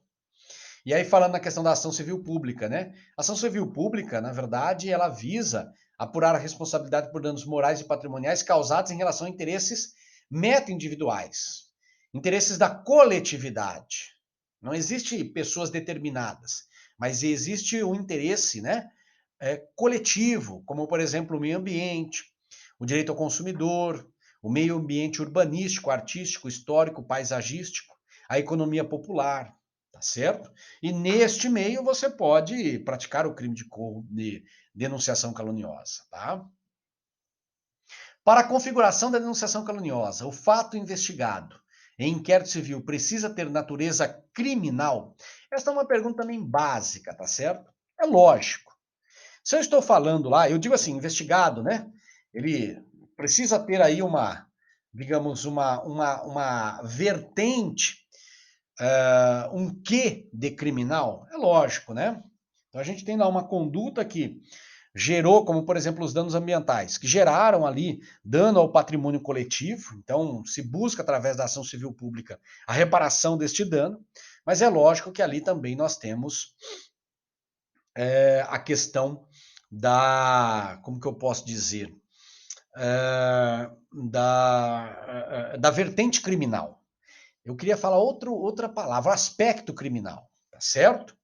A: E aí, falando na questão da ação civil pública, né? A ação civil pública, na verdade, ela visa apurar a responsabilidade por danos morais e patrimoniais causados em relação a interesses meta-individuais, interesses da coletividade. Não existe pessoas determinadas, mas existe o interesse, né, coletivo, como, por exemplo, o meio ambiente, o direito ao consumidor, o meio ambiente urbanístico, artístico, histórico, paisagístico, a economia popular, tá certo? E neste meio você pode praticar o crime de denunciação caluniosa, tá? Para a configuração da denunciação caluniosa, o fato investigado em inquérito civil precisa ter natureza criminal? Esta é uma pergunta também básica, tá certo? É lógico. Se eu estou falando lá, eu digo assim, investigado, né? Ele precisa ter aí uma, digamos, uma vertente, um quê de criminal? É lógico, né? Então a gente tem lá uma conduta que gerou, como por exemplo os danos ambientais, que geraram ali dano ao patrimônio coletivo, então se busca através da ação civil pública a reparação deste dano, mas é lógico que ali também nós temos a questão da, como que eu posso dizer, da vertente criminal. Eu queria falar outra palavra, aspecto criminal, tá certo?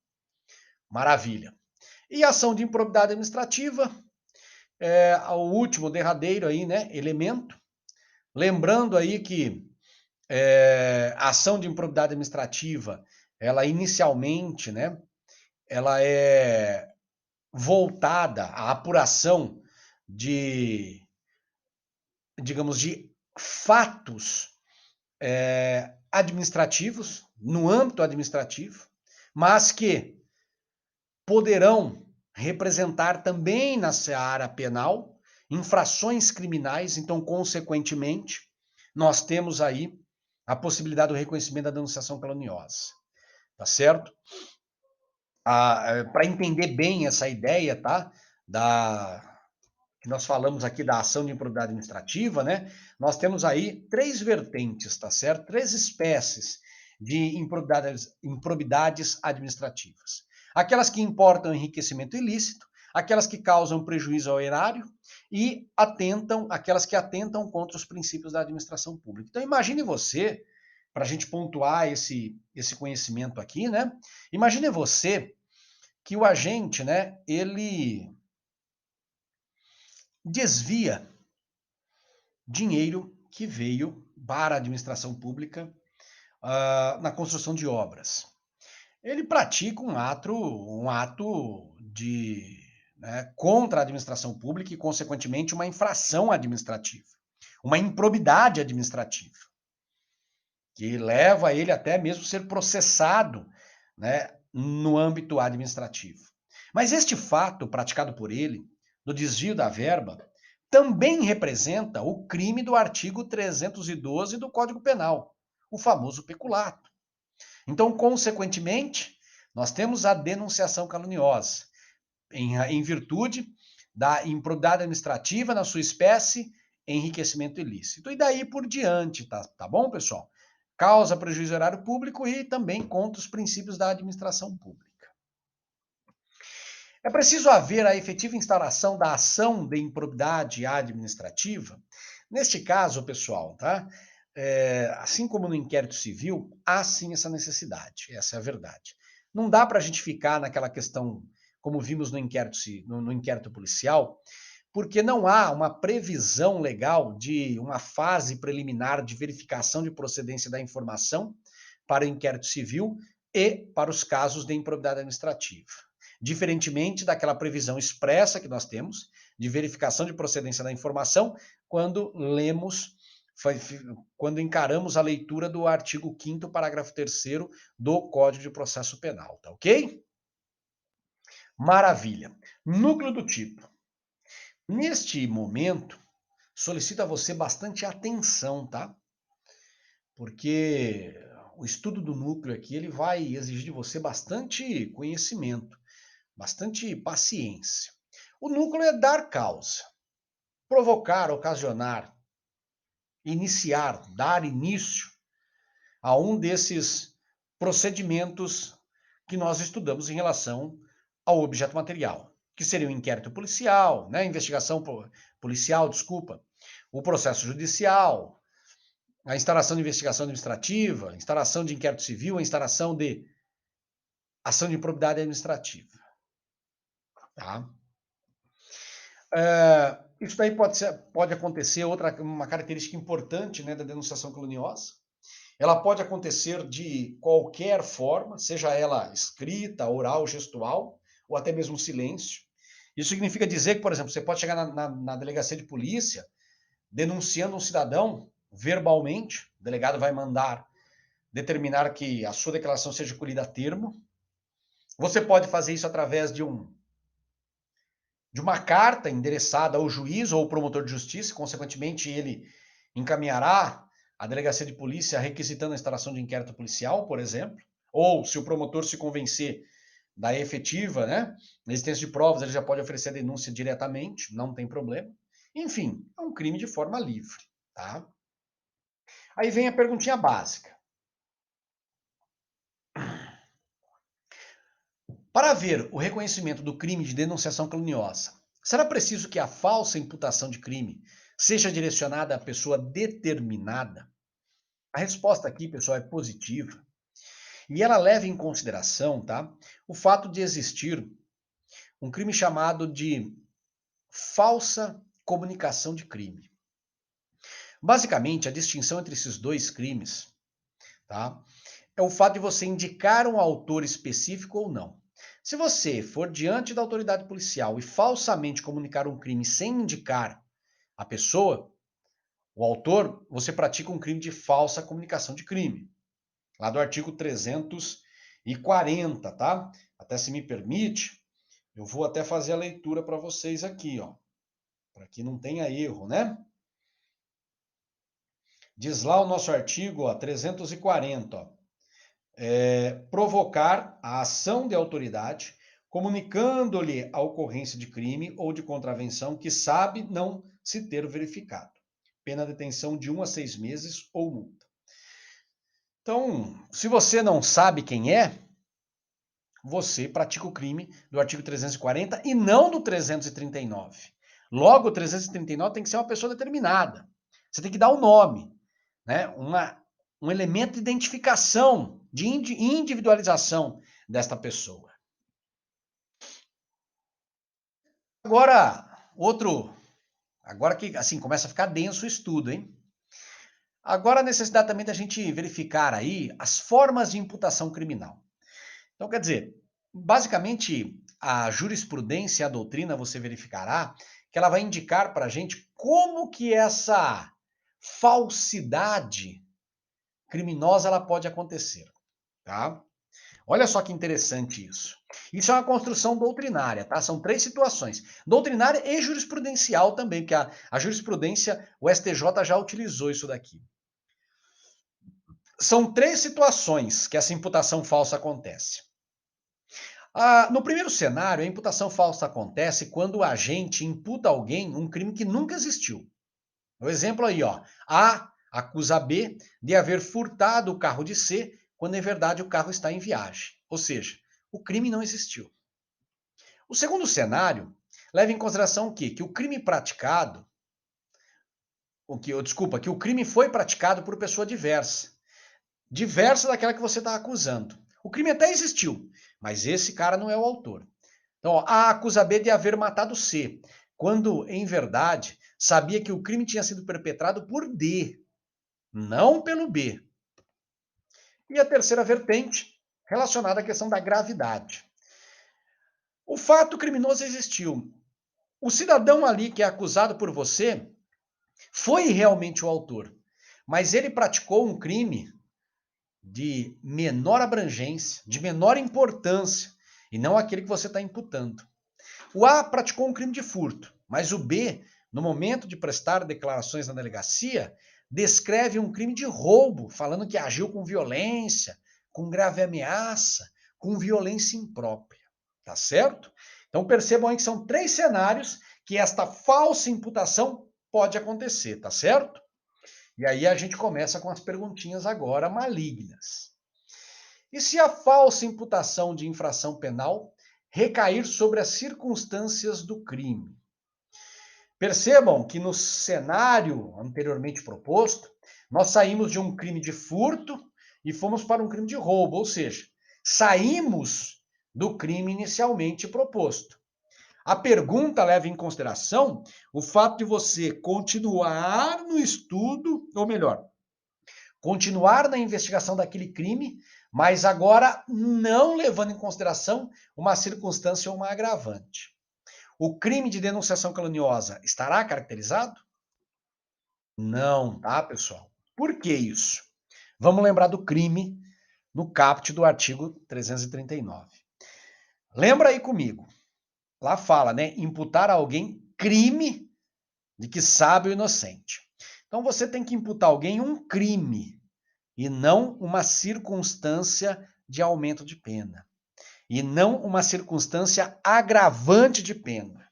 A: Maravilha. E a ação de improbidade administrativa, o último, derradeiro aí, né, elemento. Lembrando aí que a ação de improbidade administrativa, ela inicialmente, né, ela é voltada à apuração de, digamos, de fatos administrativos, no âmbito administrativo, mas que poderão representar também na seara penal infrações criminais, então, consequentemente, nós temos aí a possibilidade do reconhecimento da denunciação caluniosa, tá certo? Para entender bem essa ideia, tá? Que nós falamos aqui da ação de improbidade administrativa, né? Nós temos aí três vertentes, tá certo? Três espécies de improbidades administrativas. Aquelas que importam enriquecimento ilícito, aquelas que causam prejuízo ao erário e aquelas que atentam contra os princípios da administração pública. Então imagine você, para a gente pontuar esse conhecimento aqui, né? Imagine você que o agente, né, ele desvia dinheiro que veio para a administração pública na construção de obras. Ele pratica um ato de, né, contra a administração pública e, consequentemente, uma infração administrativa, uma improbidade administrativa, que leva ele até mesmo a ser processado, né, no âmbito administrativo. Mas este fato praticado por ele, do desvio da verba, também representa o crime do artigo 312 do Código Penal, o famoso peculato. Então, consequentemente, nós temos a denunciação caluniosa, em virtude da improbidade administrativa na sua espécie, enriquecimento ilícito. E daí por diante, tá bom, pessoal? Causa prejuízo ao erário público e também contra os princípios da administração pública. É preciso haver a efetiva instauração da ação de improbidade administrativa. Neste caso, pessoal, tá? Assim como no inquérito civil, há sim essa necessidade, essa é a verdade. Não dá para a gente ficar naquela questão, como vimos no inquérito policial, porque não há uma previsão legal de uma fase preliminar de verificação de procedência da informação para o inquérito civil e para os casos de improbidade administrativa. Diferentemente daquela previsão expressa que nós temos de verificação de procedência da informação quando lemos, quando encaramos a leitura do artigo 5º, parágrafo 3º do Código de Processo Penal, tá ok? Maravilha. Núcleo do tipo. Neste momento, solicito a você bastante atenção, tá? Porque o estudo do núcleo aqui, ele vai exigir de você bastante conhecimento, bastante paciência. O núcleo é dar causa, provocar, ocasionar, iniciar, dar início a um desses procedimentos que nós estudamos em relação ao objeto material, que seria o inquérito policial, né, investigação policial, desculpa, o processo judicial, a instalação de investigação administrativa, a instalação de inquérito civil, a instalação de ação de improbidade administrativa. Tá? Isso daí pode acontecer, uma característica importante, né, da denunciação caluniosa. Ela pode acontecer de qualquer forma, seja ela escrita, oral, gestual, ou até mesmo silêncio. Isso significa dizer que, por exemplo, você pode chegar na delegacia de polícia denunciando um cidadão verbalmente, o delegado vai mandar determinar que a sua declaração seja colhida a termo. Você pode fazer isso através de uma carta endereçada ao juiz ou ao promotor de justiça, consequentemente ele encaminhará a delegacia de polícia requisitando a instalação de inquérito policial, por exemplo, ou se o promotor se convencer da efetiva, né, na existência de provas, ele já pode oferecer a denúncia diretamente, não tem problema. Enfim, é um crime de forma livre, tá? Aí vem a perguntinha básica. Para haver o reconhecimento do crime de denunciação caluniosa, será preciso que a falsa imputação de crime seja direcionada à pessoa determinada? A resposta aqui, pessoal, é positiva. E ela leva em consideração, tá, o fato de existir um crime chamado de falsa comunicação de crime. Basicamente, a distinção entre esses dois crimes, tá, é o fato de você indicar um autor específico ou não. Se você for diante da autoridade policial e falsamente comunicar um crime sem indicar a pessoa, o autor, você pratica um crime de falsa comunicação de crime. Lá do artigo 340, tá? Até se me permite, eu vou até fazer a leitura para vocês aqui, ó, para que não tenha erro, né? Diz lá o nosso artigo, ó, 340, ó, provocar a ação de autoridade, comunicando-lhe a ocorrência de crime ou de contravenção que sabe não se ter verificado. Pena de detenção de 1 a 6 meses ou multa. Então, se você não sabe quem é, você pratica o crime do artigo 340 e não do 339. Logo, o 339 tem que ser uma pessoa determinada. Você tem que dar o nome, né? Um elemento de identificação, de individualização desta pessoa. Agora que assim começa a ficar denso o estudo, hein? Agora a necessidade também da gente verificar aí as formas de imputação criminal. Então, quer dizer, basicamente a jurisprudência e a doutrina você verificará que ela vai indicar para a gente como que essa falsidade criminosa ela pode acontecer, tá? Olha só que interessante isso. Isso é uma construção doutrinária, tá? São 3 situações. Doutrinária e jurisprudencial também, porque a jurisprudência, o STJ já utilizou isso daqui. São 3 situações que essa imputação falsa acontece. No primeiro cenário, a imputação falsa acontece quando o agente imputa a alguém um crime que nunca existiu. O exemplo aí, ó. A acusa B de haver furtado o carro de C, quando em verdade o carro está em viagem. Ou seja, o crime não existiu. O segundo cenário leva em consideração o quê? Que o crime praticado, que o crime foi praticado por pessoa diversa. Diversa daquela que você está acusando. O crime até existiu, mas esse cara não é o autor. Então, ó, A acusa B de haver matado C, quando, em verdade, sabia que o crime tinha sido perpetrado por D, não pelo B. E a terceira vertente, relacionada à questão da gravidade. O fato criminoso existiu. O cidadão ali que é acusado por você foi realmente o autor, mas ele praticou um crime de menor abrangência, de menor importância, e não aquele que você está imputando. O A praticou um crime de furto, mas o B, no momento de prestar declarações na delegacia, descreve um crime de roubo, falando que agiu com violência, com grave ameaça, com violência imprópria. Tá certo? Então percebam aí que são 3 cenários que esta falsa imputação pode acontecer, tá certo? E aí a gente começa com as perguntinhas agora malignas. E se a falsa imputação de infração penal recair sobre as circunstâncias do crime? Percebam que no cenário anteriormente proposto, nós saímos de um crime de furto e fomos para um crime de roubo, ou seja, saímos do crime inicialmente proposto. A pergunta leva em consideração o fato de você continuar no estudo, ou melhor, continuar na investigação daquele crime, mas agora não levando em consideração uma circunstância ou uma agravante. O crime de denunciação caluniosa estará caracterizado? Não, tá, pessoal? Por que isso? Vamos lembrar do crime no caput do artigo 339. Lembra aí comigo. Lá fala, né? Imputar a alguém crime de que sabe o inocente. Então você tem que imputar a alguém um crime e não uma circunstância de aumento de pena. E não uma circunstância agravante de pena.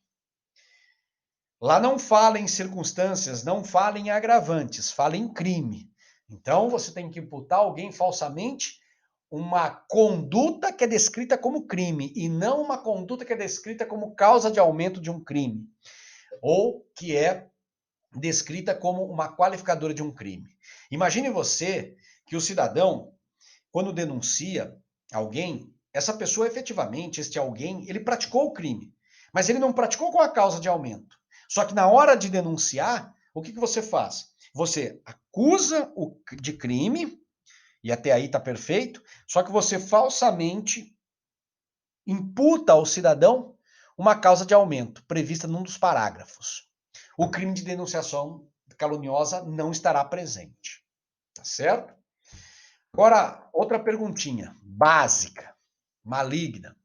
A: Lá não fala em circunstâncias, não fala em agravantes, fala em crime. Então você tem que imputar alguém falsamente uma conduta que é descrita como crime e não uma conduta que é descrita como causa de aumento de um crime ou que é descrita como uma qualificadora de um crime. Imagine você que o cidadão, quando denuncia alguém, essa pessoa efetivamente, este alguém, ele praticou o crime, mas ele não praticou com a causa de aumento. Só que na hora de denunciar, o que você faz? Você acusa de crime, e até aí está perfeito, só que você falsamente imputa ao cidadão uma causa de aumento prevista num dos parágrafos. O crime de denunciação caluniosa não estará presente. Tá certo? Agora, outra perguntinha básica, maligna.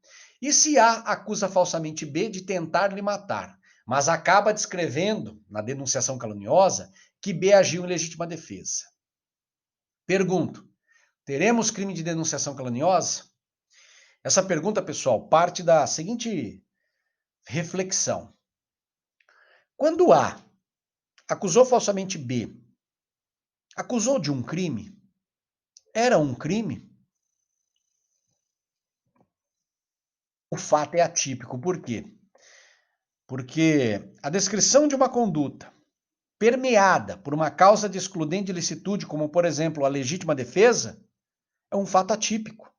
A: E se A acusa falsamente B de tentar lhe matar, mas acaba descrevendo, na denunciação caluniosa, que B agiu em legítima defesa? Pergunto, teremos crime de denunciação caluniosa? Essa pergunta, pessoal, parte da seguinte reflexão. Quando A acusou falsamente B, acusou de um crime? Era um crime? O fato é atípico. Por quê? Porque a descrição de uma conduta permeada por uma causa de excludente de licitude, como, por exemplo, a legítima defesa, é um fato atípico.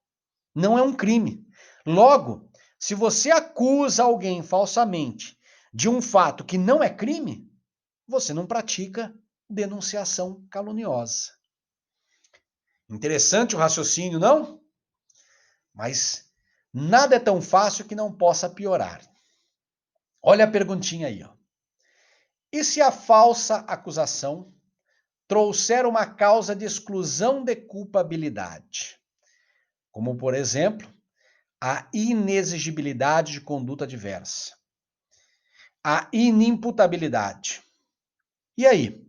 A: Não é um crime. Logo, se você acusa alguém falsamente de um fato que não é crime, você não pratica denunciação caluniosa. Interessante o raciocínio, não? Mas nada é tão fácil que não possa piorar. Olha a perguntinha aí, ó. E se a falsa acusação trouxer uma causa de exclusão de culpabilidade? Como, por exemplo, a inexigibilidade de conduta adversa, a inimputabilidade. E aí?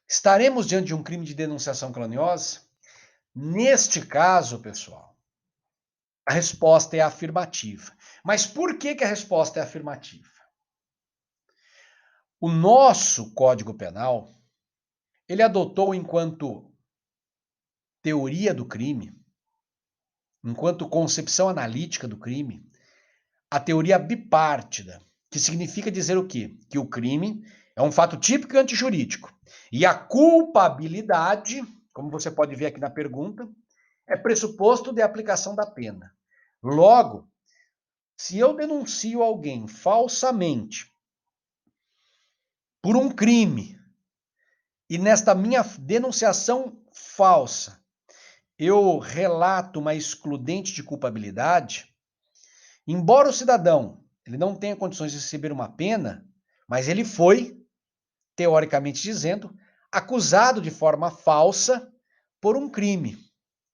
A: Estaremos diante de um crime de denunciação caluniosa? Neste caso, pessoal, a resposta é afirmativa. Mas por que a resposta é afirmativa? O nosso Código Penal, ele adotou enquanto teoria do crime, enquanto concepção analítica do crime, a teoria bipártida, que significa dizer o quê? Que o crime é um fato típico e antijurídico. E a culpabilidade, como você pode ver aqui na pergunta, é pressuposto de aplicação da pena. Logo, se eu denuncio alguém falsamente por um crime, e nesta minha denunciação falsa, eu relato uma excludente de culpabilidade, embora o cidadão ele não tenha condições de receber uma pena, mas ele foi, teoricamente dizendo, acusado de forma falsa por um crime.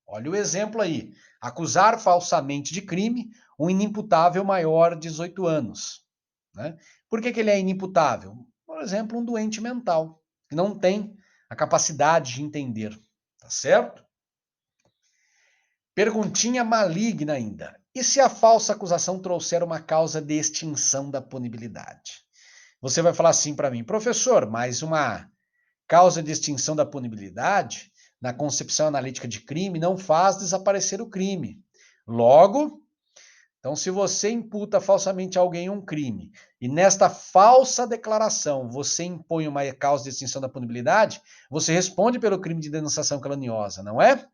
A: Olha o exemplo aí. Acusar falsamente de crime um inimputável maior de 18 anos. Né? Por que ele é inimputável? Por exemplo, um doente mental, que não tem a capacidade de entender. Tá certo? Perguntinha maligna ainda. E se a falsa acusação trouxer uma causa de extinção da punibilidade? Você vai falar assim para mim, professor, mas uma causa de extinção da punibilidade, na concepção analítica de crime, não faz desaparecer o crime. Logo, então, se você imputa falsamente a alguém um crime e nesta falsa declaração você impõe uma causa de extinção da punibilidade, você responde pelo crime de denunciação caluniosa, não é?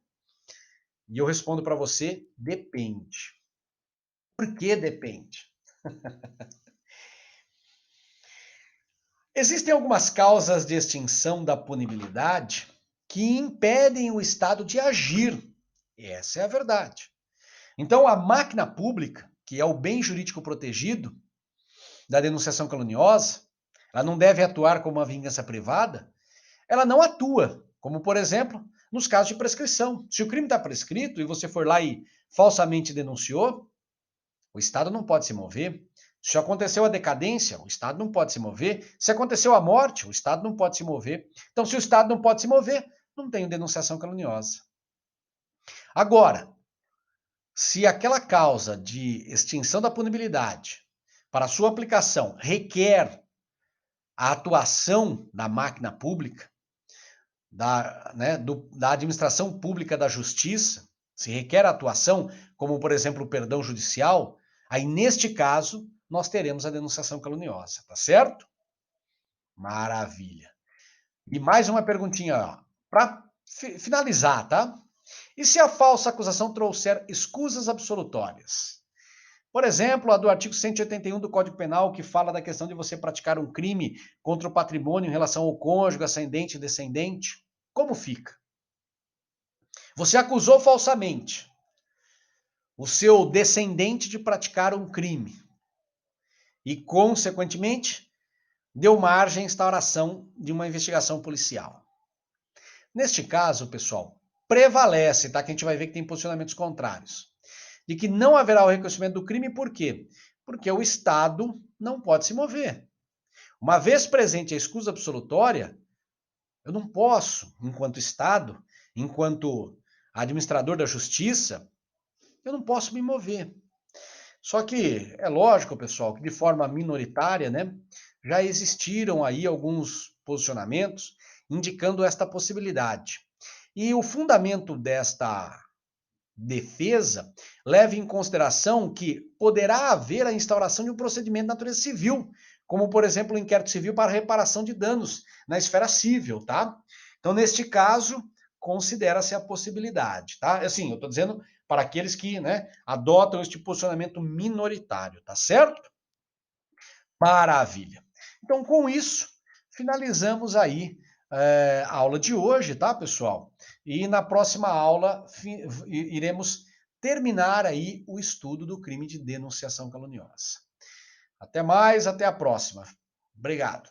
A: E eu respondo para você, depende. Por que depende? Existem algumas causas de extinção da punibilidade que impedem o Estado de agir. Essa é a verdade. Então, a máquina pública, que é o bem jurídico protegido da denunciação caluniosa, ela não deve atuar como uma vingança privada, ela não atua, como, por exemplo, nos casos de prescrição. Se o crime está prescrito e você for lá e falsamente denunciou, o Estado não pode se mover. Se aconteceu a decadência, o Estado não pode se mover. Se aconteceu a morte, o Estado não pode se mover. Então, se o Estado não pode se mover, não tem denunciação caluniosa. Agora, se aquela causa de extinção da punibilidade, para sua aplicação, requer a atuação da máquina pública, da administração pública da justiça, se requer a atuação, como, por exemplo, o perdão judicial, aí, neste caso, nós teremos a denunciação caluniosa, tá certo? Maravilha. E mais uma perguntinha, para finalizar, tá? E se a falsa acusação trouxer escusas absolutórias? Por exemplo, a do artigo 181 do Código Penal, que fala da questão de você praticar um crime contra o patrimônio em relação ao cônjuge, ascendente e descendente. Como fica? Você acusou falsamente o seu descendente de praticar um crime e, consequentemente, deu margem à instauração de uma investigação policial. Neste caso, pessoal, prevalece, tá? Que a gente vai ver que tem posicionamentos contrários. De que não haverá o reconhecimento do crime, por quê? Porque o Estado não pode se mover. Uma vez presente a escusa absolutória, eu não posso, enquanto Estado, enquanto administrador da justiça, eu não posso me mover. Só que é lógico, pessoal, que de forma minoritária, né, já existiram aí alguns posicionamentos indicando esta possibilidade. E o fundamento desta defesa leva em consideração que poderá haver a instauração de um procedimento de natureza civil, como, por exemplo, o inquérito civil para reparação de danos na esfera civil, tá? Então, neste caso, considera-se a possibilidade, tá? Assim, eu estou dizendo para aqueles que, né, adotam este posicionamento minoritário, tá certo? Maravilha. Então, com isso, finalizamos aí a aula de hoje, tá, pessoal? E na próxima aula iremos terminar aí o estudo do crime de denunciação caluniosa. Até mais, até a próxima. Obrigado.